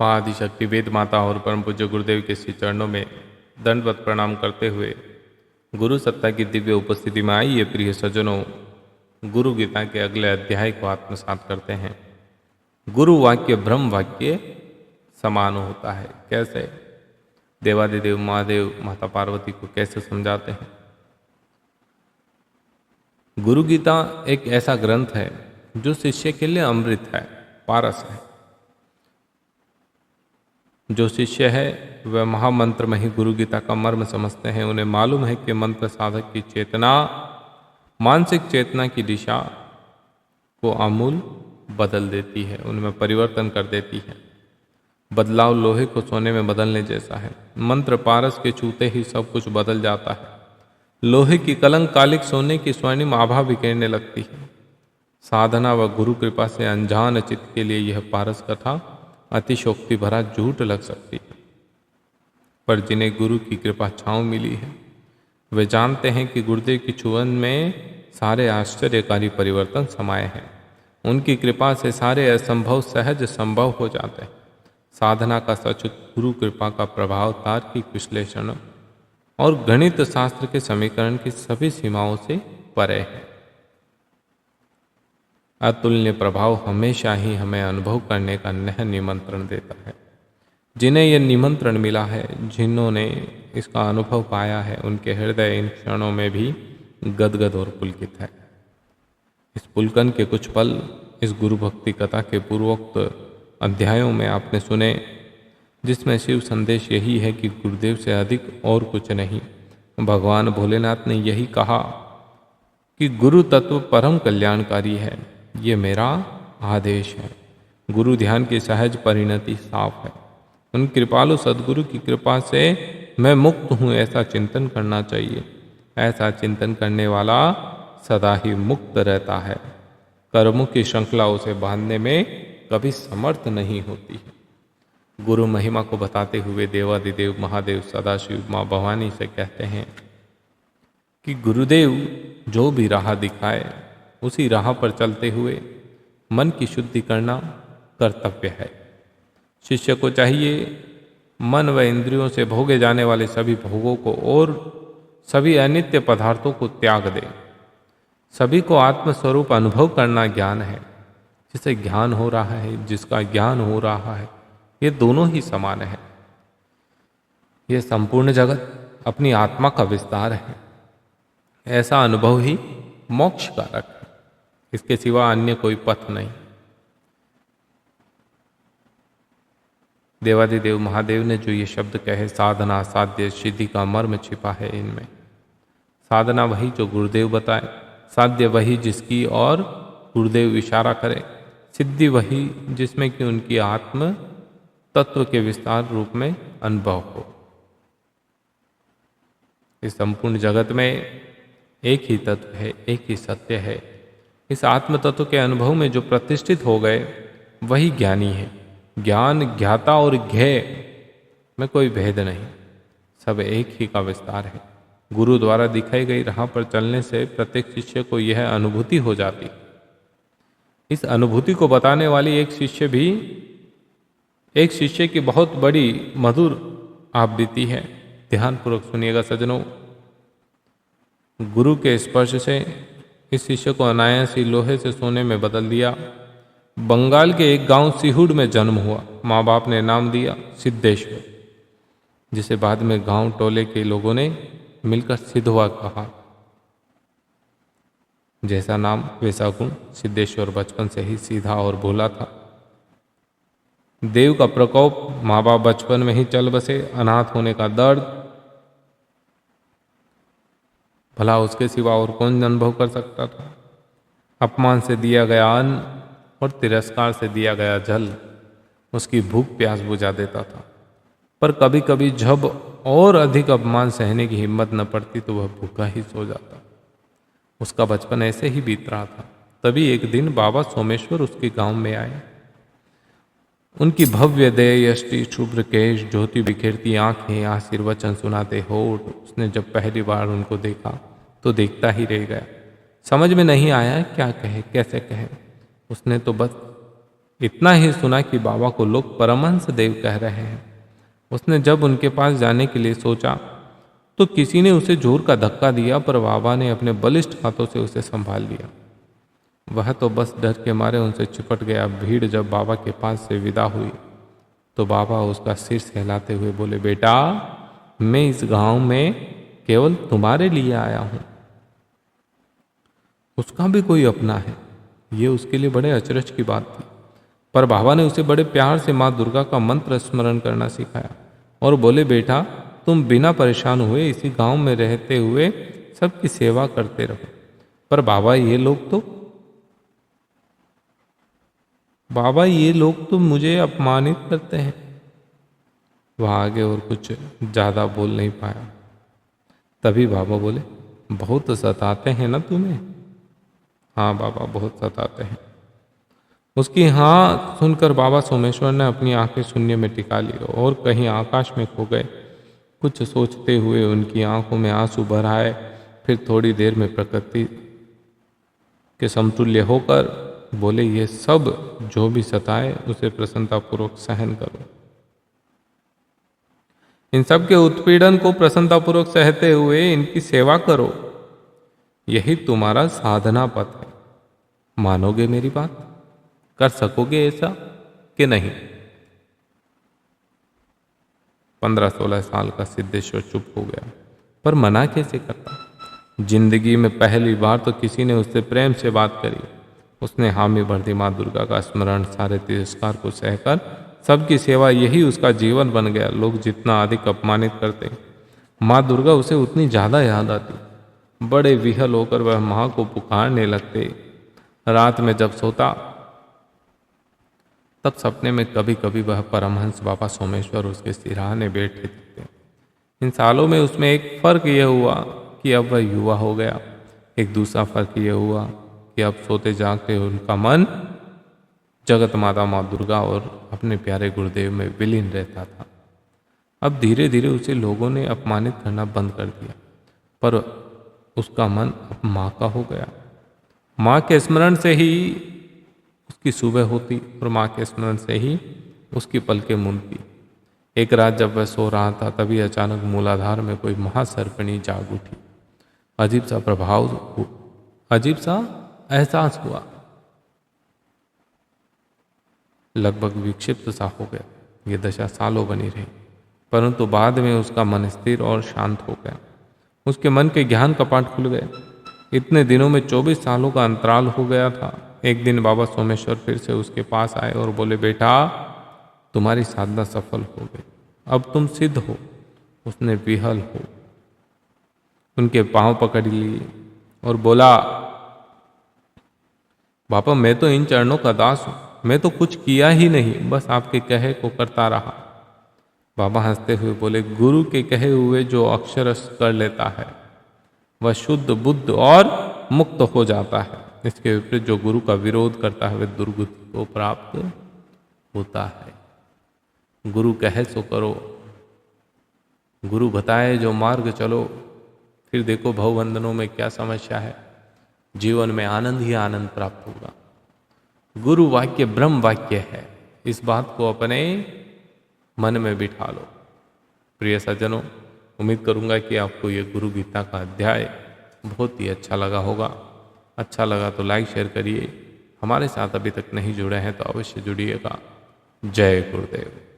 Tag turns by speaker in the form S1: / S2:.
S1: महाआदिशक्ति वेद माता और परम पूज्य गुरुदेव के श्री चरणों में दंडवत प्रणाम करते हुए गुरु सत्ता की दिव्य उपस्थिति में आइए प्रिय सज्जनों, गुरु गीता के अगले अध्याय को आत्मसात करते हैं। गुरु वाक्य ब्रह्म वाक्य समान होता है। कैसे? देवादिदेव महादेव माता पार्वती को कैसे समझाते हैं? गुरु गीता एक ऐसा ग्रंथ है जो शिष्य के लिए अमृत है, पारस है। जो शिष्य है वह महामंत्र में ही गुरु गीता का मर्म समझते हैं। उन्हें मालूम है कि मंत्र साधक की चेतना, मानसिक चेतना की दिशा को आमूल बदल देती है, उनमें परिवर्तन कर देती है। बदलाव लोहे को सोने में बदलने जैसा है। मंत्र पारस के छूते ही सब कुछ बदल जाता है। लोहे की कलंक कालिक सोने की स्वर्णिम आभा बिखेरने लगती है। साधना व गुरु कृपा से अनजान चित्त के लिए यह पारस कथा अतिशोक्ति भरा झूठ लग सकती है, पर जिन्हें गुरु की कृपा छांव मिली है वे जानते हैं कि गुरुदेव की छुअन में सारे आश्चर्यकारी परिवर्तन समाये हैं। उनकी कृपा से सारे असंभव सहज संभव हो जाते हैं। साधना का सचुत गुरु कृपा का प्रभाव तार्किक विश्लेषण और गणित शास्त्र के समीकरण की सभी सीमाओं से परे है। अतुल्य प्रभाव हमेशा ही हमें अनुभव करने का नया निमंत्रण देता है। जिन्हें यह निमंत्रण मिला है, जिन्होंने इसका अनुभव पाया है, उनके हृदय इन क्षणों में भी गदगद और पुलकित है। इस पुलकन के कुछ पल इस गुरु भक्ति कथा के पूर्वोक्त अध्यायों में आपने सुने, जिसमें शिव संदेश यही है कि गुरुदेव से अधिक और कुछ नहीं। भगवान भोलेनाथ ने यही कहा कि गुरु तत्व परम कल्याणकारी है, ये मेरा आदेश है। गुरु ध्यान की सहज परिणति साफ है। उन कृपालु सद्गुरु की कृपा से मैं मुक्त हूँ, ऐसा चिंतन करना चाहिए। ऐसा चिंतन करने वाला सदा ही मुक्त रहता है। कर्मों की श्रृंखला उसे बांधने में कभी समर्थ नहीं होती है। गुरु महिमा को बताते हुए देवादिदेव महादेव सदाशिव माँ भवानी से कहते हैं कि गुरुदेव जो भी राह दिखाए उसी राह पर चलते हुए मन की शुद्धि करना कर्तव्य है। शिष्य को चाहिए मन व इंद्रियों से भोगे जाने वाले सभी भोगों को और सभी अनित्य पदार्थों को त्याग दे। सभी को आत्मस्वरूप अनुभव करना ज्ञान है। जिसे ज्ञान हो रहा है, जिसका ज्ञान हो रहा है, ये दोनों ही समान है। ये संपूर्ण जगत अपनी आत्मा का विस्तार है। ऐसा अनुभव ही मोक्ष कारक है। इसके सिवा अन्य कोई पथ नहीं। देवादिदेव महादेव ने जो ये शब्द कहे, साधना साध्य सिद्धि का मर्म छिपा है इनमें। साधना वही जो गुरुदेव बताए, साध्य वही जिसकी और गुरुदेव इशारा करे, सिद्धि वही जिसमें कि उनकी आत्म तत्व के विस्तार रूप में अनुभव हो। इस संपूर्ण जगत में एक ही तत्व है, एक ही सत्य है। इस आत्म तत्व के अनुभव में जो प्रतिष्ठित हो गए वही ज्ञानी है। ज्ञान, ज्ञाता और ज्ञेय में कोई भेद नहीं, सब एक ही का विस्तार है। गुरु द्वारा दिखाई गई राह पर चलने से प्रत्येक शिष्य को यह अनुभूति हो जाती। इस अनुभूति को बताने वाली एक शिष्य की बहुत बड़ी मधुर आवृत्ति है। ध्यानपूर्वक सुनिएगा सज्जनों। गुरु के स्पर्श से इस शिष्य को अनायास ही लोहे से सोने में बदल दिया। बंगाल के एक गांव सिहुड़ में जन्म हुआ। माँ बाप ने नाम दिया सिद्धेश्वर, जिसे बाद में गांव टोले के लोगों ने मिलकर सिद्धवा कहा। जैसा नाम वैसा गुण। सिद्धेश्वर बचपन से ही सीधा और भोला था। देव का प्रकोप, माँ बाप बचपन में ही चल बसे, अनाथ होने का दर्द, भला उसके सिवा और कौन अनुभव कर सकता था। अपमान से दिया गया अन्न और तिरस्कार से दिया गया जल उसकी भूख प्यास बुझा देता था। पर कभी कभी जब और अधिक अपमान सहने की हिम्मत न पड़ती तो वह भूखा ही सो जाता। उसका बचपन ऐसे ही बीत रहा था। तभी एक दिन बाबा सोमेश्वर उसके गांव में आए। उनकी भव्य देह, यष्टि, शुभ्र केश, ज्योति बिखेरती आंखें, आशीर्वचन सुनाते होठ। उसने जब पहली बार उनको देखा तो देखता ही रह गया। समझ में नहीं आया क्या कहे, कैसे कहे। उसने तो बस इतना ही सुना कि बाबा को लोग परमहंस देव कह रहे हैं। उसने जब उनके पास जाने के लिए सोचा तो किसी ने उसे जोर का धक्का दिया, पर बाबा ने अपने बलिष्ठ हाथों से उसे संभाल लिया। वह तो बस डर के मारे उनसे चिपट गया। भीड़ जब बाबा के पास से विदा हुई तो बाबा उसका सिर सहलाते हुए बोले, बेटा, मैं इस गांव में केवल तुम्हारे लिए आया हूं। उसका भी कोई अपना है। ये उसके लिए बड़े अचरज की बात थी, पर बाबा ने उसे बड़े प्यार से माँ दुर्गा का मंत्र स्मरण करना सिखाया और बोले, बेटा, तुम बिना परेशान हुए इसी गांव में रहते हुए सबकी सेवा करते रहो। पर बाबा, ये लोग तो मुझे अपमानित करते हैं। वह आगे और कुछ ज़्यादा बोल नहीं पाया। तभी बाबा बोले, बहुत सताते हैं ना तुम्हें? हाँ बाबा, बहुत सताते हैं। उसकी हाँ सुनकर बाबा सोमेश्वर ने अपनी आंखें शून्य में टिका ली और कहीं आकाश में खो गए। कुछ सोचते हुए उनकी आंखों में आंसू भर आए। फिर थोड़ी देर में प्रकृति के समतुल्य होकर बोले, ये सब जो भी सताए उसे प्रसन्नतापूर्वक सहन करो। इन सब के उत्पीड़न को प्रसन्नतापूर्वक सहते हुए इनकी सेवा करो। यही तुम्हारा साधना पथ है। मानोगे मेरी बात? कर सकोगे ऐसा कि नहीं? 15-16 साल का सिद्धेश्वर चुप हो गया, पर मना कैसे करता। जिंदगी में पहली बार तो किसी ने उससे प्रेम से बात करी। उसने हामी भर दी। माँ दुर्गा का स्मरण, सारे तिरस्कार को सहकर सबकी सेवा, यही उसका जीवन बन गया। लोग जितना अधिक अपमानित करते, माँ दुर्गा उसे उतनी ज़्यादा याद आती। बड़े विहल होकर वह माँ को पुकारने लगते। रात में जब सोता तब सपने में कभी कभी वह परमहंस बाबा सोमेश्वर उसके सिरहाने बैठे थे। इन सालों में उसमें एक फर्क यह हुआ कि अब वह युवा हो गया। एक दूसरा फर्क यह हुआ कि अब सोते जागते उनका मन जगत माता माँ दुर्गा और अपने प्यारे गुरुदेव में विलीन रहता था। अब धीरे धीरे उसे लोगों ने अपमानित करना बंद कर दिया, पर उसका मन अब माँ का हो गया। माँ के स्मरण से ही उसकी सुबह होती और माँ के स्मरण से ही उसकी पलकें मूंदती। एक रात जब वह सो रहा था तभी अचानक मूलाधार में कोई महासर्पिणी जाग उठी। अजीब सा एहसास हुआ, लगभग विक्षिप्त सा हो गया। ये दशा सालों बनी रही, परंतु बाद में उसका मन स्थिर और शांत हो गया। उसके मन के ज्ञान कपाट खुल गए। इतने दिनों में 24 सालों का अंतराल हो गया था। एक दिन बाबा सोमेश्वर फिर से उसके पास आए और बोले, बेटा, तुम्हारी साधना सफल हो गई। अब तुम सिद्ध हो। उसने विहल हो उनके पांव पकड़ लिए और बोला, बाबा, मैं तो इन चरणों का दास हूं। मैं तो कुछ किया ही नहीं, बस आपके कहे को करता रहा। बाबा हंसते हुए बोले, गुरु के कहे हुए जो अक्षरश कर लेता है वह शुद्ध बुद्ध और मुक्त हो जाता है। इसके विपरीत जो गुरु का विरोध करता है वह दुर्गति को प्राप्त होता है। गुरु कहे सो करो, गुरु बताए जो मार्ग चलो, फिर देखो भवबंधनों में क्या समस्या है। जीवन में आनंद ही आनंद प्राप्त होगा। गुरु वाक्य ब्रह्म वाक्य है। इस बात को अपने मन में बिठा लो। प्रिय सज्जनों, उम्मीद करूंगा कि आपको ये गुरु गीता का अध्याय बहुत ही अच्छा लगा होगा। अच्छा लगा तो लाइक शेयर करिए। हमारे साथ अभी तक नहीं जुड़े हैं तो अवश्य जुड़िएगा। जय गुरुदेव।